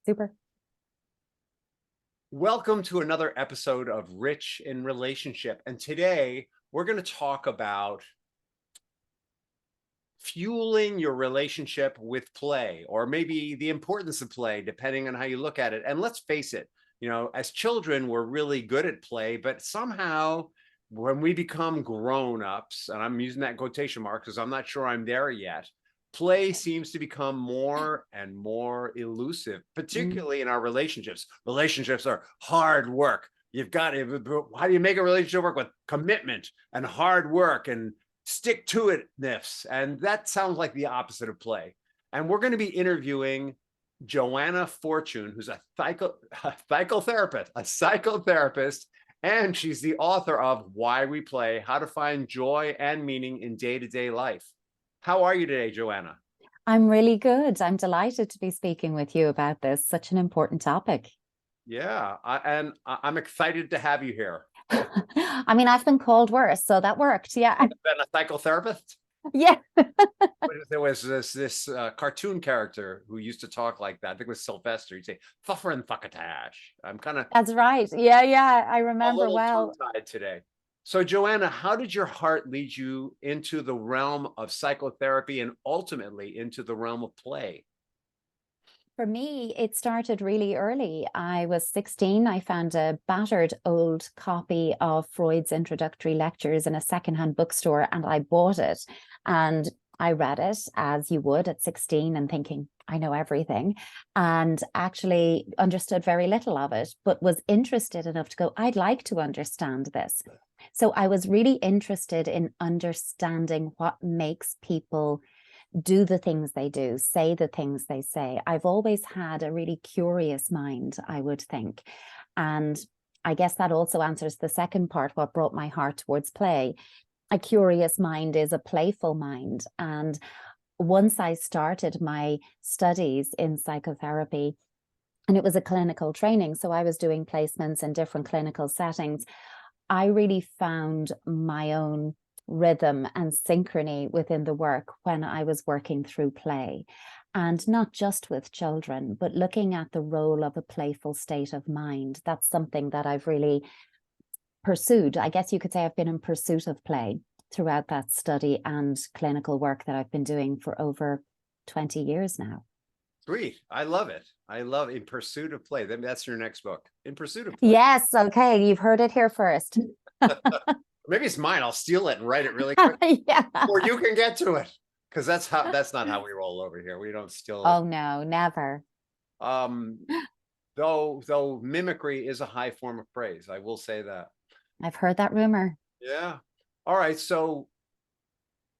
Super. Welcome to another episode of Rich in Relationship. And today we're going to talk about fueling your relationship with play, or maybe the importance of play, depending on how you look at it. And let's face it, as children, we're really good at play, but somehow when we become grown-ups, and I'm using that quotation mark because I'm not sure I'm there yet, play seems to become more and more elusive, particularly in our relationships. Relationships are hard work. You've got to, how do you make a relationship work? With commitment and hard work and stick to itness. And that sounds like the opposite of play. And we're going to be interviewing Joanna Fortune, who's a psychotherapist, and she's the author of Why We Play, How to Find Joy and Meaning in Day-to-Day Life. How are you today, Joanna? I'm really good. I'm delighted to be speaking with you about this, such an important topic. Yeah, I'm excited to have you here. I mean, I've been called worse, so that worked. Yeah. Been a psychotherapist? Yeah. There was this cartoon character who used to talk like that. I think it was Sylvester. He'd say, "Fuffer and fuckatash." I'm kind of That's right. Yeah. I a remember little well. tongue-tied today. So, Joanna, how did your heart lead you into the realm of psychotherapy and ultimately into the realm of play? For me, it started really early. I was 16. I found a battered old copy of Freud's introductory lectures in a secondhand bookstore, and I bought it. And I read it, as you would at 16, and thinking, I know everything, and actually understood very little of it, but was interested enough to go, I'd like to understand this. So I was really interested in understanding what makes people do the things they do, say the things they say. I've always had a really curious mind, I would think. And I guess that also answers the second part, what brought my heart towards play. A curious mind is a playful mind. And once I started my studies in psychotherapy, and it was a clinical training, so I was doing placements in different clinical settings, I really found my own rhythm and synchrony within the work when I was working through play, and not just with children, but looking at the role of a playful state of mind. That's something that I've really pursued. I guess you could say I've been in pursuit of play throughout that study and clinical work that I've been doing for over 20 years now. Sweet. I love it. I love In Pursuit of Play. That's your next book. In Pursuit of Play. Yes. Okay. You've heard it here first. Maybe it's mine. I'll steal it and write it really quick. Yeah. Or you can get to it. Because that's not how we roll over here. We don't steal it. Oh no, never. Though mimicry is a high form of praise. I will say that. I've heard that rumor. Yeah. All right. So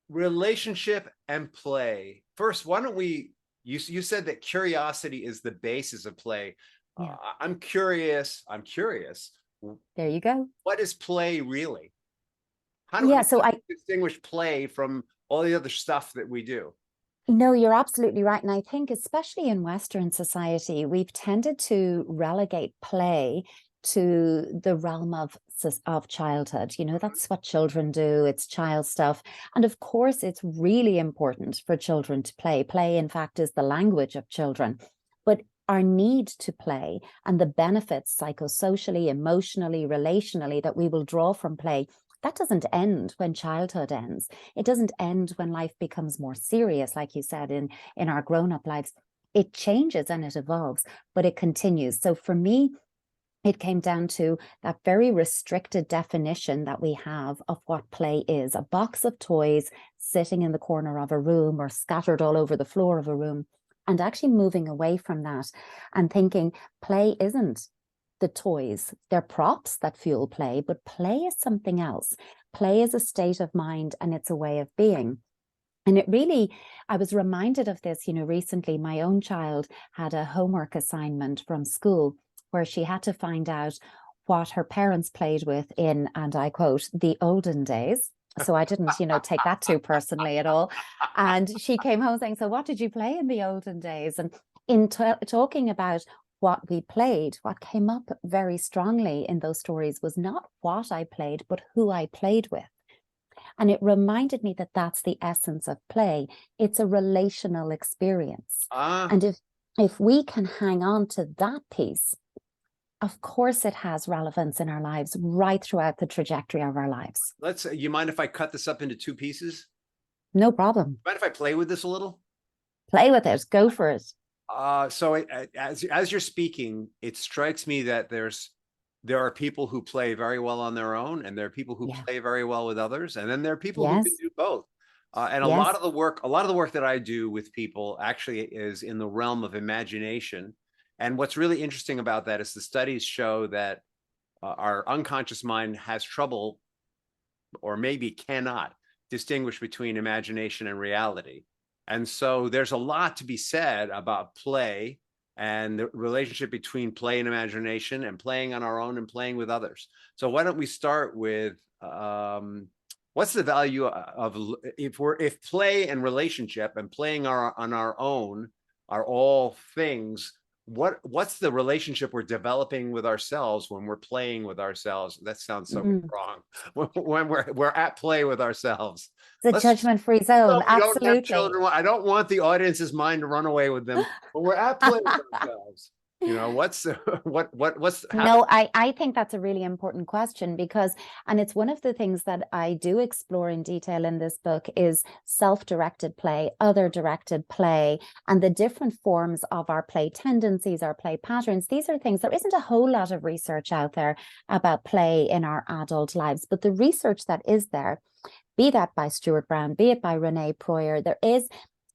relationship and play. First, why don't you said that curiosity is the basis of play. Yeah. I'm curious. There you go. What is play really? How do I distinguish play from all the other stuff that we do? No, you're absolutely right. And I think especially in Western society, we've tended to relegate play to the realm of childhood. That's what children do. It's child stuff. And of course, it's really important for children to play. Play, in fact, is the language of children. But our need to play and the benefits psychosocially, emotionally, relationally that we will draw from play, that doesn't end when childhood ends. It doesn't end when life becomes more serious, like you said, in our grown-up lives. It changes and it evolves, but it continues. So for me, it came down to that very restricted definition that we have of what play is: a box of toys sitting in the corner of a room or scattered all over the floor of a room, and actually moving away from that and thinking play isn't the toys. They're props that fuel play, but play is something else. Play is a state of mind and it's a way of being. And it really, I was reminded of this, recently. My own child had a homework assignment from school where she had to find out what her parents played with in, and I quote, the olden days. So I didn't, take that too personally at all. And she came home saying, so what did you play in the olden days? And in talking about what we played, what came up very strongly in those stories was not what I played, but who I played with. And it reminded me that that's the essence of play. It's a relational experience. And if we can hang on to that piece, of course it has relevance in our lives right throughout the trajectory of our lives. You mind if I cut this up into two pieces? No problem. Mind if I play with this a little? Play with it. Go for it. So as you're speaking, it strikes me that there are people who play very well on their own, and there are people who Yeah. play very well with others, and then there are people who can Yes. do both. And a lot Yes. of the work that I do with people actually is in the realm of imagination. And what's really interesting about that is the studies show that our unconscious mind has trouble, or maybe cannot, distinguish between imagination and reality. And so there's a lot to be said about play and the relationship between play and imagination, and playing on our own and playing with others. So why don't we start with what's the value of, if play and relationship and playing on our own are all things, what's the relationship we're developing with ourselves when we're playing with ourselves? That sounds so wrong. When we're at play with ourselves. It's a judgment-free zone. We don't have Absolutely. children. I don't want the audience's mind to run away with them. When we're at play with ourselves, what's how? No, I think that's a really important question, because, and it's one of the things that I do explore in detail in this book, is self-directed play, other-directed play, and the different forms of our play tendencies, our play patterns. These are things, there isn't a whole lot of research out there about play in our adult lives, but the research that is there, be that by Stuart Brown, be it by Renee Proyer, there is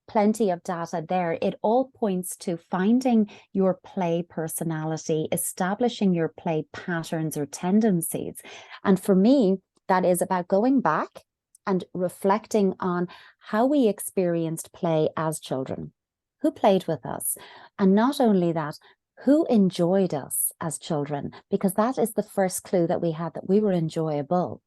plenty of data there. It all points to finding your play personality, establishing your play patterns or tendencies. And for me, that is about going back and reflecting on how we experienced play as children, who played with us, and not only that, who enjoyed us as children, because that is the first clue that we had, that we were enjoyable.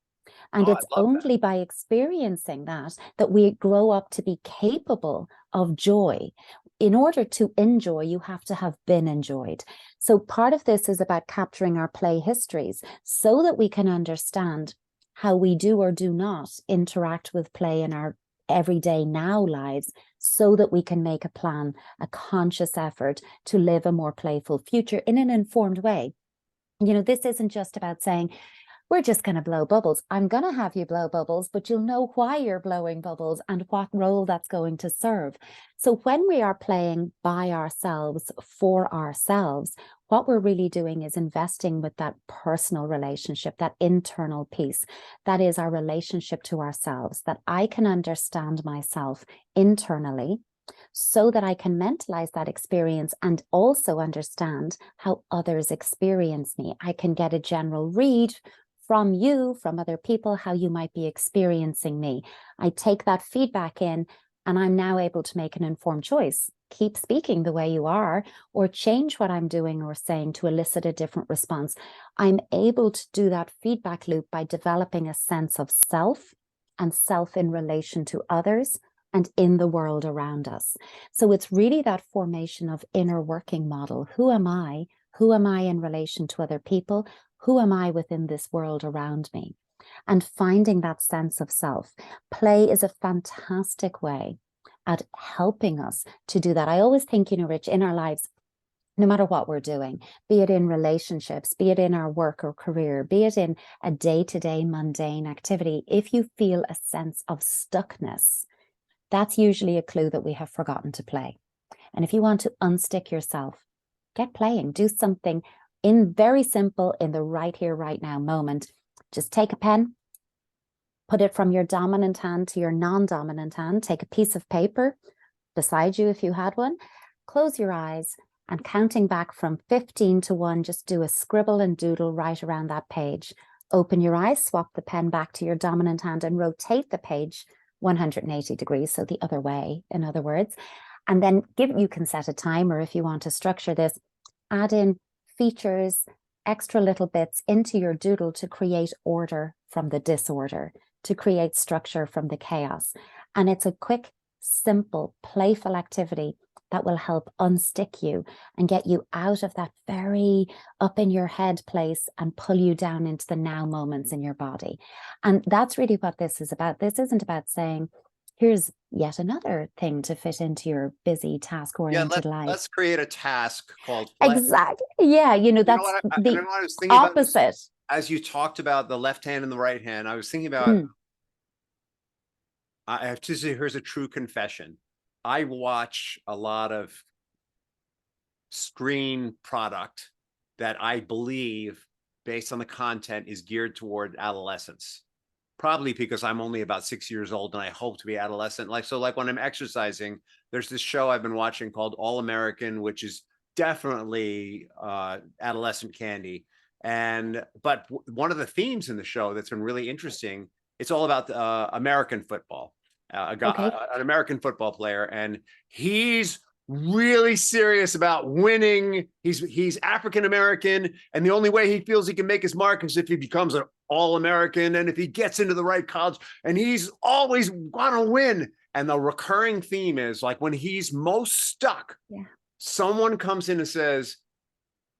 And it's only by experiencing that we grow up to be capable of joy. In order to enjoy, you have to have been enjoyed. So part of this is about capturing our play histories so that we can understand how we do or do not interact with play in our everyday now lives, so that we can make a plan, a conscious effort to live a more playful future in an informed way. This isn't just about saying, we're just going to blow bubbles. I'm going to have you blow bubbles, but you'll know why you're blowing bubbles and what role that's going to serve. So when we are playing by ourselves, for ourselves, what we're really doing is investing with that personal relationship, that internal piece. That is our relationship to ourselves, that I can understand myself internally, so that I can mentalize that experience and also understand how others experience me. I can get a general read from you, from other people, how you might be experiencing me. I take that feedback in, and I'm now able to make an informed choice. Keep speaking the way you are, or change what I'm doing or saying to elicit a different response. I'm able to do that feedback loop by developing a sense of self, and self in relation to others and in the world around us. So it's really that formation of inner working model. Who am I? Who am I in relation to other people? Who am I within this world around me? And finding that sense of self. Play is a fantastic way at helping us to do that. I always think, Rich, in our lives, no matter what we're doing, be it in relationships, be it in our work or career, be it in a day-to-day mundane activity, if you feel a sense of stuckness, that's usually a clue that we have forgotten to play. And if you want to unstick yourself, get playing, do something very simple, in the right here, right now moment. Just take a pen, put it from your dominant hand to your non-dominant hand, take a piece of paper beside you if you had one, close your eyes, and counting back from 15 to 1, just do a scribble and doodle right around that page. Open your eyes, swap the pen back to your dominant hand, and rotate the page 180 degrees, so the other way, in other words. And then you can set a timer if you want to structure this. Add in features, extra little bits into your doodle to create order from the disorder, to create structure from the chaos. And it's a quick, simple, playful activity that will help unstick you and get you out of that very up in your head place and pull you down into the now moments in your body. And that's really what this is about. This isn't about saying, here's yet another thing to fit into your busy Yeah, task-oriented life. let's create a task called play. Exactly. Yeah, You know that's what you know the what I was thinking about this opposite. as you talked about the left hand and the right hand. I was thinking about Mm, I have to say, here's a true confession. I watch a lot of screen product that I believe, based on the content, is geared toward adolescence. Probably because I'm only about 6 years old and I hope to be adolescent. Like, so like when I'm exercising, there's this show I've been watching called All American, which is definitely adolescent candy. And but one of the themes in the show that's been really interesting, it's all about American football. okay. An American football player, and he's really serious about winning. He's African American, and the only way he feels he can make his mark is if he becomes an All-American and if he gets into the right college. And he's always want to win. And the recurring theme is like when he's most stuck, Yeah. someone comes in and says,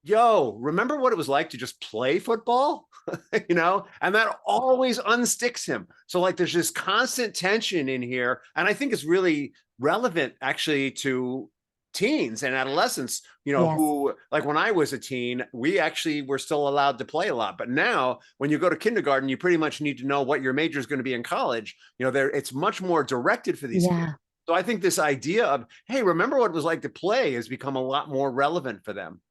"Yo, remember what it was like to just play football?" You know, and that always unsticks him. So like there's this constant tension in here. And I think it's really relevant actually to teens and adolescents, you know, Yes. who like when I was a teen, we actually were still allowed to play a lot. But now when you go to kindergarten, you pretty much need to know what your major is going to be in college. You know, there it's much more directed for these kids. Yeah. So I think this idea of, hey, remember what it was like to play has become a lot more relevant for them.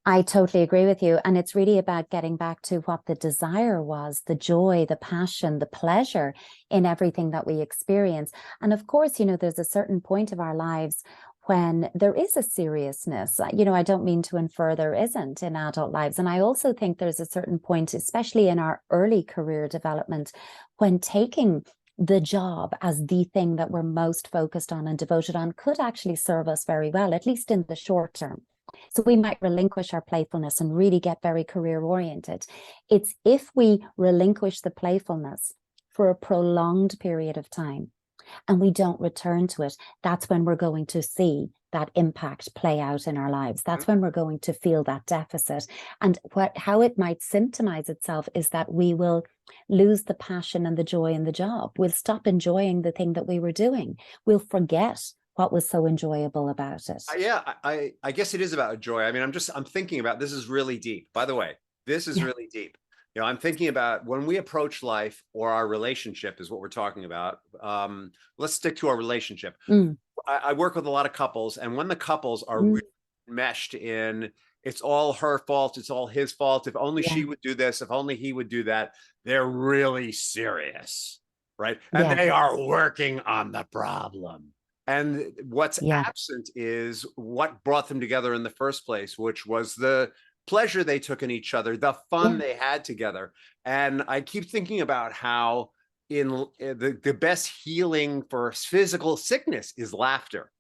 I totally agree with you. And it's really about getting back to what the desire was, the joy, the passion, the pleasure in everything that we experience. And of course, there's a certain point of our lives when there is a seriousness. I don't mean to infer there isn't in adult lives. And I also think there's a certain point, especially in our early career development, when taking the job as the thing that we're most focused on and devoted on could actually serve us very well, at least in the short term. So we might relinquish our playfulness and really get very career oriented. It's if we relinquish the playfulness for a prolonged period of time and we don't return to it, that's when we're going to see that impact play out in our lives. That's when we're going to feel that deficit. And how it might symptomize itself is that we will lose the passion and the joy in the job. We'll stop enjoying the thing that we were doing. We'll forget what was so enjoyable about it. Yeah, I guess it is about joy. I mean, I'm thinking about this is really deep. By the way, this is Yeah. really deep. You know, I'm thinking about when we approach life or our relationship is what we're talking about. Let's stick to our relationship. Mm, I work with a lot of couples, and when the couples are mm, really meshed in, it's all her fault, it's all his fault. If only she yeah. would do this, if only he would do that, they're really serious, right? And Yeah. they are working on the problem. And what's Yeah. absent is what brought them together in the first place, which was the pleasure they took in each other, the fun Yeah. they had together. And I keep thinking about how in the best healing for physical sickness is laughter,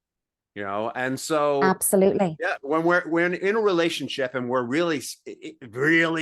you know. And so Absolutely. yeah, when we're in a relationship and we're really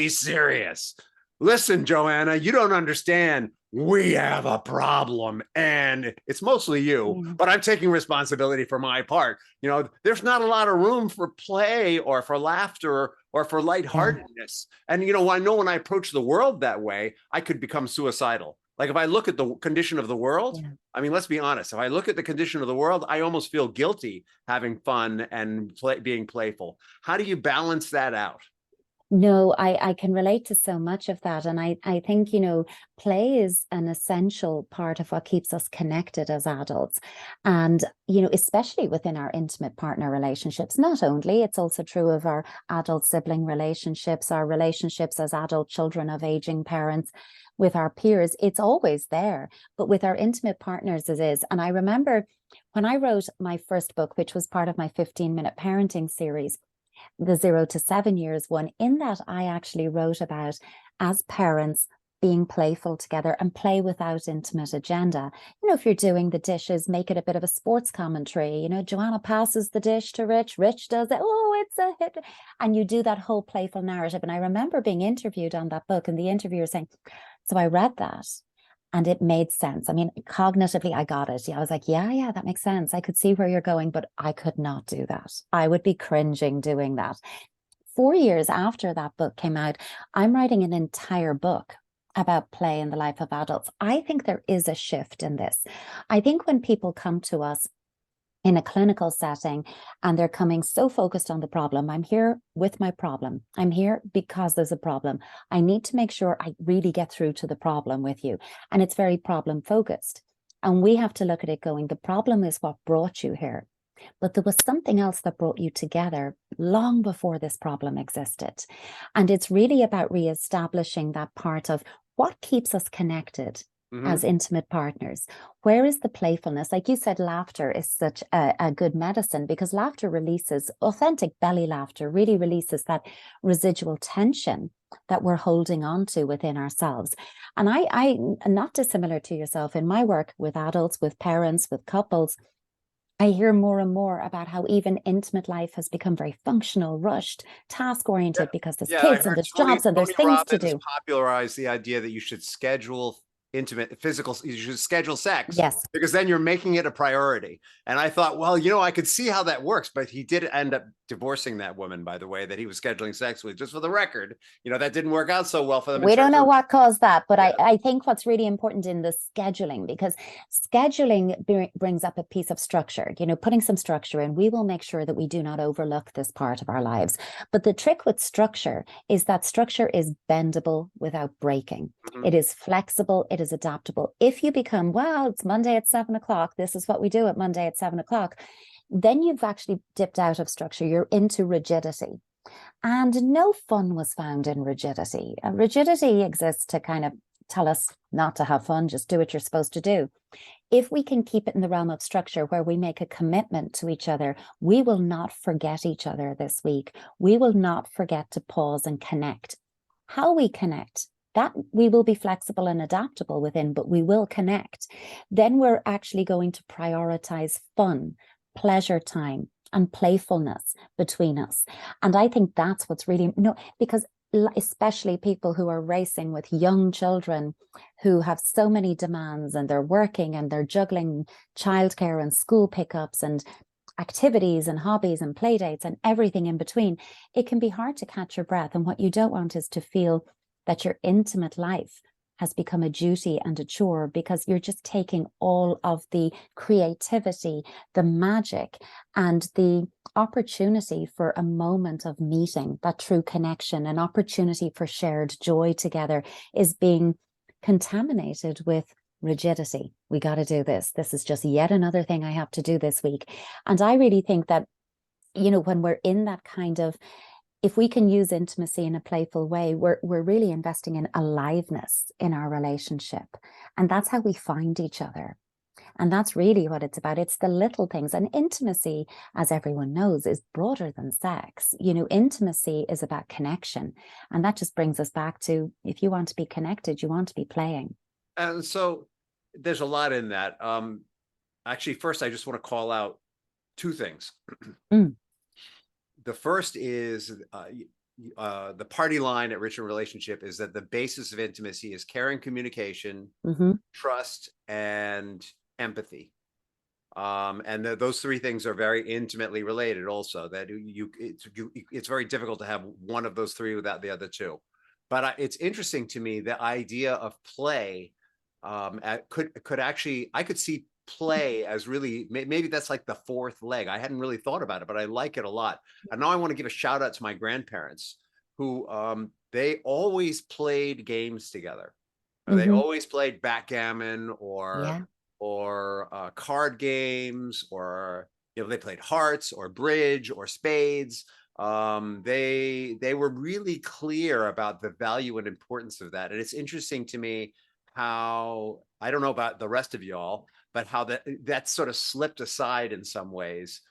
serious, listen, Joanna, you don't understand. We have a problem, and it's mostly you, Yeah. but I'm taking responsibility for my part. You know, there's not a lot of room for play or for laughter or for Yeah. lightheartedness. And you know, I know when I approach the world that way, I could become suicidal. Like if I look at the condition of the world, Yeah. I mean, let's be honest. If I look at the condition of the world, I almost feel guilty having fun and being playful. How do you balance that out? No, I can relate to so much of that. And I think, play is an essential part of what keeps us connected as adults. And, especially within our intimate partner relationships, not only, it's also true of our adult sibling relationships, our relationships as adult children of aging parents, with our peers, it's always there. But with our intimate partners, it is. And I remember when I wrote my first book, which was part of my 15-minute parenting series, the 0 to 7 years one, in that I actually wrote about, as parents, being playful together and play without intimate agenda. If you're doing the dishes, make it a bit of a sports commentary. Joanna passes the dish to Rich, Rich does it, oh, it's a hit. And you do that whole playful narrative. And I remember being interviewed on that book, and the interviewer saying, so I read that and it made sense. I mean, cognitively, I got it. Yeah, I was like, yeah, that makes sense. I could see where you're going, but I could not do that. I would be cringing doing that. 4 years after that book came out, I'm writing an entire book about play in the life of adults. I think there is a shift in this. I think when people come to us in a clinical setting and they're coming so focused on the problem, I'm here with my problem. I'm here because there's a problem. I need to make sure I really get through to the problem with you. And it's very problem focused. And we have to look at it going, the problem is what brought you here. But there was something else that brought you together long before this problem existed. And it's really about reestablishing that part of what keeps us connected as intimate partners. Where is the playfulness? Like you said, laughter is such a good medicine, because laughter releases, authentic belly laughter really releases that residual tension that we're holding on to within ourselves. And I not dissimilar to yourself in my work with adults, with parents, with couples, I hear more and more about how even intimate life has become very functional, rushed, task Yeah, oriented, because there's yeah. I kids and heard there's jobs and there's Tony things to Robbins do. popularized the idea that you should schedule intimate physical, you should schedule sex, Yes. because then you're making it a priority. And I thought, well, I could see how that works, but he did end up divorcing that woman, by the way, that he was scheduling sex with. Just for the record, that didn't work out so well for them in We don't terms know of, what caused that, but yeah. I think what's really important in the scheduling, because scheduling brings up a piece of structure, putting some structure in. We will make sure that we do not overlook this part of our lives. But the trick with structure is that structure is bendable without breaking. It is flexible, it is adaptable. If you become, well, it's Monday at 7 o'clock, this is what we do at Monday at 7 o'clock, then you've actually dipped out of structure. You're into rigidity. And no fun was found in rigidity. Rigidity exists to kind of tell us not to have fun, just do what you're supposed to do. If we can keep it in the realm of structure where we make a commitment to each other, we will not forget each other this week. We will not forget to pause and connect. How we connect, that we will be flexible and adaptable within, but we will connect. Then we're actually going to prioritize fun, pleasure time, and playfulness between us. And I think that's what's really, because especially people who are racing with young children who have so many demands, and they're working and they're juggling childcare and school pickups and activities and hobbies and play dates and everything in between, it can be hard to catch your breath. And what you don't want is to feel that your intimate life has become a duty and a chore, because you're just taking all of the creativity, the magic, and the opportunity for a moment of meeting, that true connection, an opportunity for shared joy together, is being contaminated with rigidity. We got to do this. This is just yet another thing I have to do this week. And I really think that, when we're in that kind of, if we can use intimacy in a playful way, we're really investing in aliveness in our relationship. And that's how we find each other. And that's really what it's about. It's the little things. And intimacy, as everyone knows, is broader than sex. Intimacy is about connection. And that just brings us back to, if you want to be connected, you want to be playing. And so there's a lot in that. Actually, first, I just want to call out two things. The first is the party line at Rich in Relationship is that the basis of intimacy is caring, communication, trust, and empathy. And those three things are very intimately related also, that it's very difficult to have one of those three without the other two. But it's interesting to me, the idea of play could actually, I could see play as really, maybe that's like the fourth leg. I hadn't really thought about it, but I like it a lot. And now I want to give a shout out to my grandparents, who they always played games together. They always played backgammon or card games, or they played hearts or bridge or spades. They were really clear about the value and importance of that. And it's interesting to me how, I don't know about the rest of y'all, but how that sort of slipped aside in some ways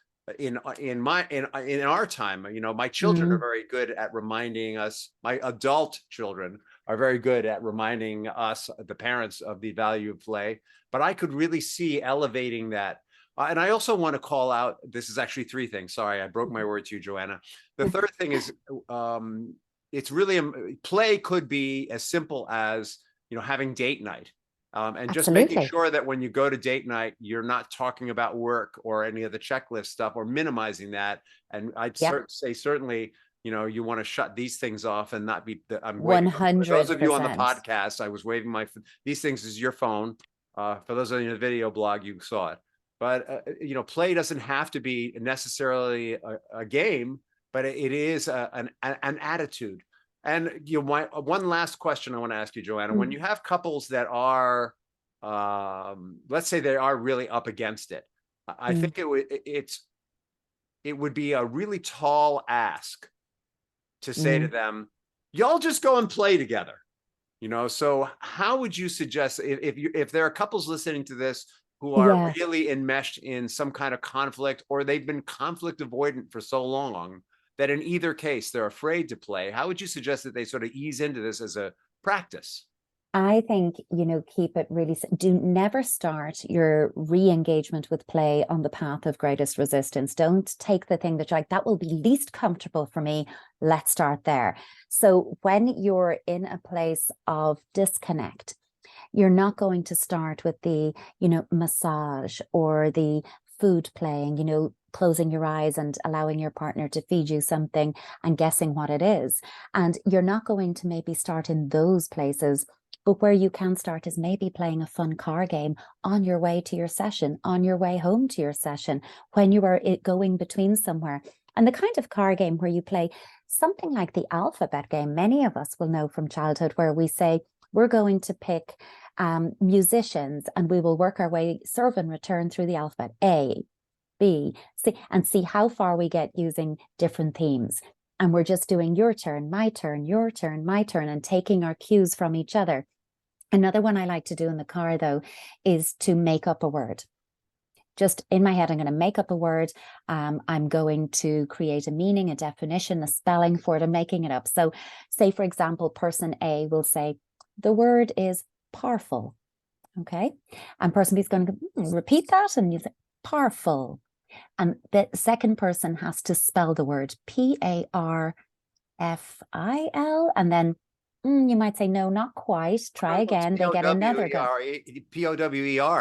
in our time. My children are very good at reminding us, my adult children are very good at reminding us, the parents, of the value of play. But I could really see elevating that. And I also want to call out, this is actually three things. Sorry, I broke my word to you, Joanna. The third thing is, it's really, play could be as simple as, having date night. And just making sure that when you go to date night, you're not talking about work or any of the checklist stuff, or minimizing that. And I'd say certainly you want to shut these things off and not be, I'm waving, for those of you on the 100%. podcast, I was waving these things is your phone. For those of you in the video blog, you saw it. But, play doesn't have to be necessarily a game, but it is an attitude. And one last question I want to ask you, Joanna, when Mm. you have couples that are, let's say they are really up against it, I Mm. think it would be a really tall ask to say to Mm. them, y'all just go and play together. So how would you suggest, if there are couples listening to this who are Yeah. really enmeshed in some kind of conflict, or they've been conflict avoidant for so long that in either case they're afraid to play, how would you suggest that they sort of ease into this as a practice? I think, keep it really, do never start your re-engagement with play on the path of greatest resistance. Don't take the thing that you're like, that will be least comfortable for me. Let's start there. So when you're in a place of disconnect, you're not going to start with the, massage or the food playing, closing your eyes and allowing your partner to feed you something and guessing what it is. And you're not going to maybe start in those places. But where you can start is maybe playing a fun car game on your way to your session, on your way home to your session, when you are going between somewhere. And the kind of car game where you play something like the alphabet game, many of us will know from childhood, where we say, we're going to pick musicians and we will work our way, serve and return through the alphabet, A, B, C, and see how far we get using different themes. And we're just doing your turn, my turn, your turn, my turn, and taking our cues from each other. Another one I like to do in the car, though, is to make up a word. Just in my head, I'm going to make up a word. I'm going to create a meaning, a definition, a spelling for it. I'm making it up. So say, for example, person A will say, the word is powerful. Okay. And person B is going to repeat that. And you say, powerful. And the second person has to spell the word Parfil. And then you might say, no, not quite. Try Oh, it's again. They get another go. Power.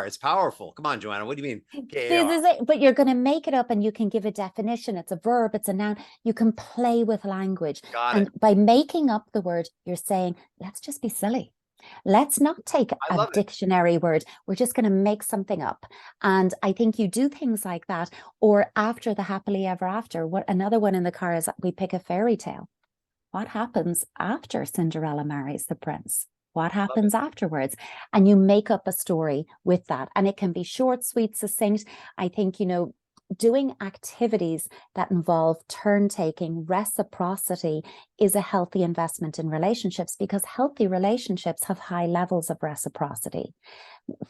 It's powerful. Come on, Joanna. What do you mean? This KAR. is it. But you're going to make it up and you can give a definition. It's a verb, it's a noun. You can play with language. Got it. And by making up the word, you're saying, let's just be silly. Let's not take I a love it. dictionary word. We're just going to make something up. And I think you do things like that. Or after the happily ever after, what another one in the car is we pick a fairy tale. What happens after Cinderella marries the prince? What Love it. happens afterwards? And you make up a story with that. And it can be short, sweet, succinct. I think, doing activities that involve turn taking, reciprocity is a healthy investment in relationships, because healthy relationships have high levels of reciprocity.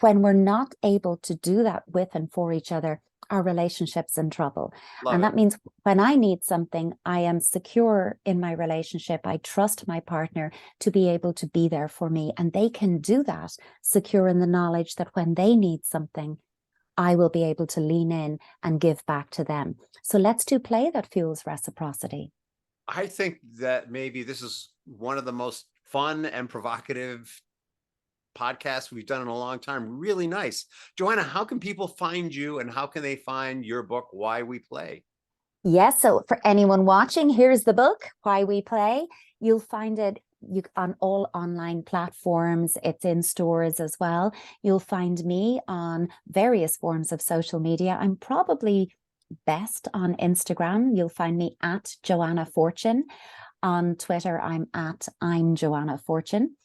When we're not able to do that with and for each other, our relationship's in trouble. Love And it. that means when I need something, I am secure in my relationship. I trust my partner to be able to be there for me. And they can do that secure in the knowledge that when they need something, I will be able to lean in and give back to them. So let's do play that fuels reciprocity. I think that maybe this is one of the most fun and provocative podcasts we've done in a long time. Really nice. Joanna, how can people find you and how can they find your book, Why We Play? Yes. So for anyone watching, here's the book, Why We Play. You'll find it on all online platforms. It's in stores as well. You'll find me on various forms of social media. I'm probably best on Instagram. You'll find me at Joanna Fortune. On Twitter, I'm Joanna Fortune.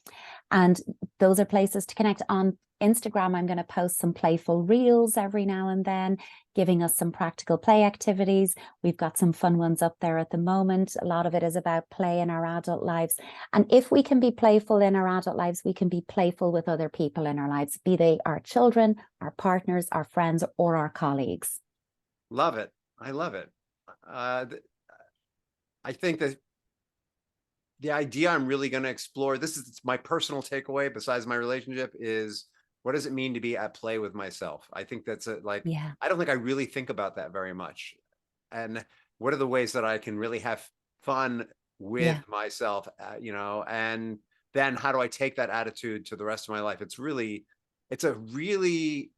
And those are places to connect. On Instagram, I'm going to post some playful reels every now and then, giving us some practical play activities. We've got some fun ones up there at the moment. A lot of it is about play in our adult lives. And if we can be playful in our adult lives, we can be playful with other people in our lives, be they our children, our partners, our friends, or our colleagues. Love it. I love it. I think that the idea I'm really going to explore, this is my personal takeaway besides my relationship, is what does it mean to be at play with myself? I think that's Yeah. I don't think I really think about that very much. And what are the ways that I can really have fun with Yeah. myself, and then how do I take that attitude to the rest of my life? It's a really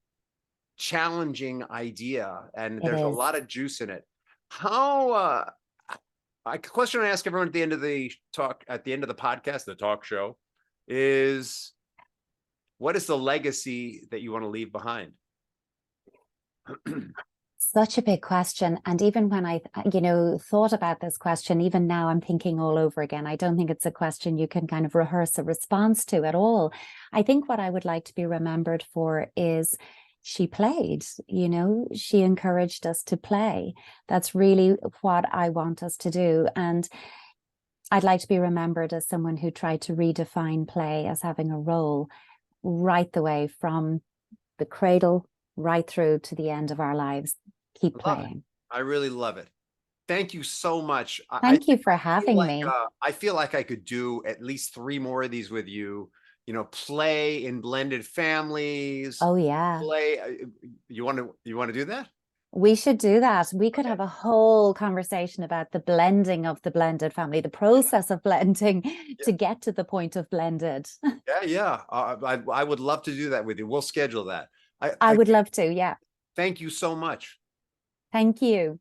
challenging idea and It there's a is. lot of juice in it. How, A question I ask everyone at the end of the talk, at the end of the podcast, the talk show, is what is the legacy that you want to leave behind? Such a big question. And even when I, thought about this question, even now I'm thinking all over again. I don't think it's a question you can kind of rehearse a response to at all. I think what I would like to be remembered for is she played, she encouraged us to play. That's really what I want us to do. And I'd like to be remembered as someone who tried to redefine play as having a role right the way from the cradle right through to the end of our lives. Keep I love it. playing. I really love it. Thank you so much. Thank you for I feel having like me. I feel like I could do at least 3 more of these with you. Play in blended families. Oh, yeah. Play. You want to do that? We should do that. We could Okay. have a whole conversation about the blending of the blended family, the process of blending Yeah. to get to the point of blended. Yeah. Yeah. I would love to do that with you. We'll schedule that. I I would love to. Yeah. thank you so much. Thank you.